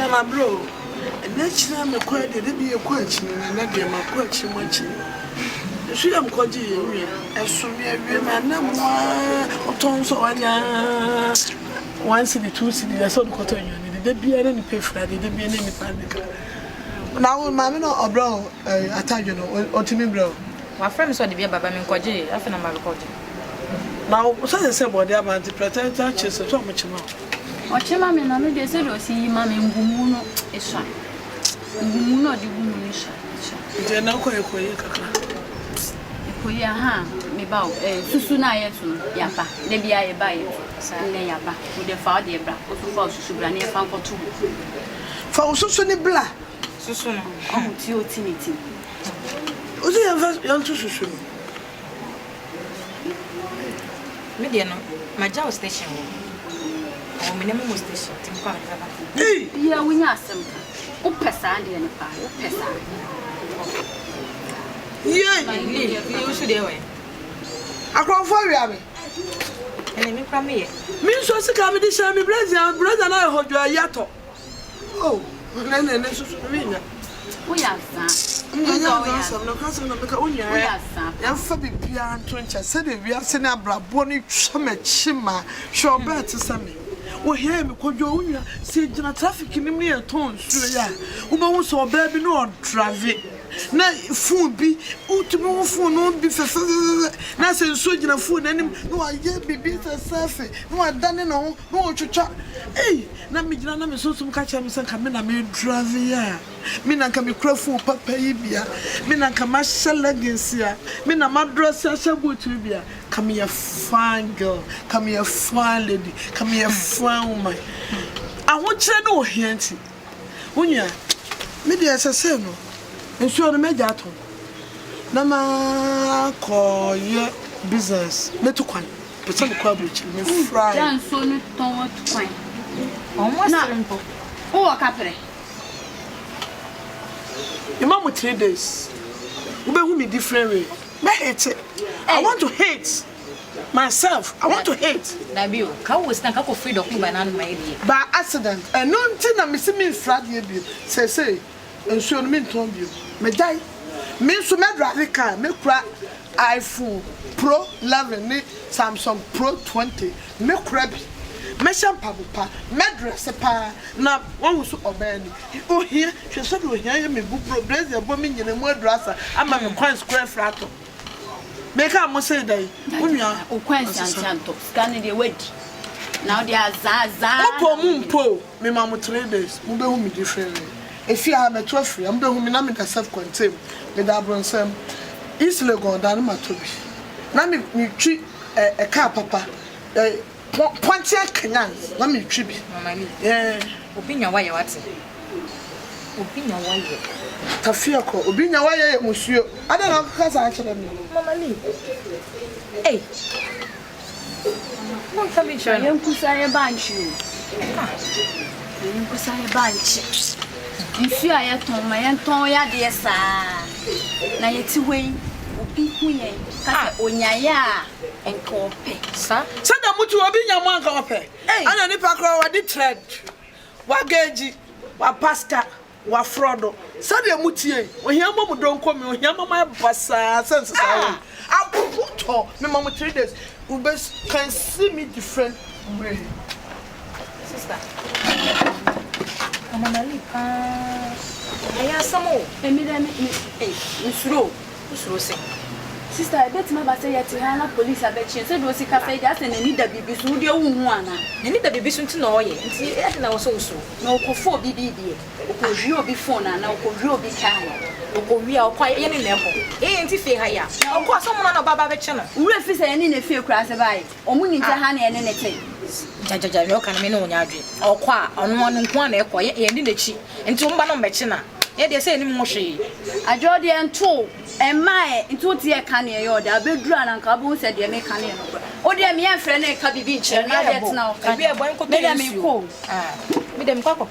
na my bro. And next time I quite did be a question and I get my question much. She am called you, and so me a man, no tons of one city, 2 cities, I saw the cotton union. Did be any pay for that, did be any panic. Now, mamma, or bro, I tell you, or to me, bro. My friend saw the beer by Minkoji, I think I'm recording. Now, what I say about the about the pretender chess, so much more. What your mammy and I may say, see, mammy, Gumuno is shy. Gumuno, the woman is shy. They're not quite ha, me bow, Susuna, Yapa, maybe I buy it, Yapa, with the father, or to fall to Subrania found for 2. For Susuni Bla, Susuna, oh, to your timidity. What do you have young to Susu? Mediano, my jaw station. Oh, minimum station. Hey, yeah, we are some. Oh, Passandi and a pie, Pessa. yeah, you should do it. I call for you. And then from me. Means what's the comedy, Sammy brother, and I hold you a yato. Oh, then Susumina. We are some. No cousin of the Caunia. Young Fabi Pian Twencher said if we are sending a Braboni Chima, sure better to Sammy. We hear me called Jonia, see the traffic in near tones. Uma was so baby no traffic. Na phone be ultimo phone no be na se so gina phone anim no aye bibi safe no adane no chucha eh na me gina na me so ka cha me sanka me na me drive ya me na nka me kura phone papa yi bia me na nka ma leggings ya me na ma dress ya boot bia come here fine girl come here fine lady come here fine woman I want you no hianti unya me dey say no ensure no meja ato na ma ko ye business metu kwan person ko abrochi me fry dan so no ton to kwan almost simple o kapre imam 3 days we be who me different way me hate I want to hate myself I want to hate Dabio ka wo stand ka ko free document by na my idea by accident and no nti na me see me frad ye bi say ensure no me ton bi me die me so me drive car me kura iPhone Pro 11 ni Samsung Pro 20 me kura bi me shampoo pa me dress pa na won so obani o here hwe so do here me bu pro blazer bo me nyina mu adrasa ama me kwan square flat me ka mo say dai unwa o kwan santo scan the word now they are za mumpo me ma mo 3 days mo be hu me different if you have a trophy am be hu me na me self contain me da bronsem isle go dan ma tobi na me twi e car papa Ponte Kenyan, let me tribute. Yeah, opinion why you what? Opinion why you? Tafiako, opinion why you, monsieur. I don't know because I actually Mama Lee. Hey. No, come in, sure. You put a bunch. You put a bunch. If you are at home, my Antonia, dear sir. Now it's away. Obi Onyaya and Cope, sir. Send them to Obinya Mancope. And a nipa crow, what did tread? What gauge, what pasta, what frodo. Send them mutie. When your mama don't come, when your mama bassa sense. I'll put her, my mama 3 days. You best can see me different way. Sister. Mama Lee, I have some more. Sister, I bet my baby at Hana police. I bet you said was a cafe that and need a baby soon. You want you need the baby soon to know ye. And I was also no for BB. You before now, you be kind. We are quite any level. Ain't if you hire. Of course, someone about Baba Channel. We refuse any few cracks about or money to honey and anything. Jaja, you can mean on your dream. Or qua on one quiet and in the cheek and to Banon Bechina. Yeah, they say any more she. I draw the and two. And my into the canny or the bedroom and Cabo said the mechanic. Oh, dear, me and friend, a cabby beach, and I get now. I be a boy, could be a me cool. Ah, with them cocoa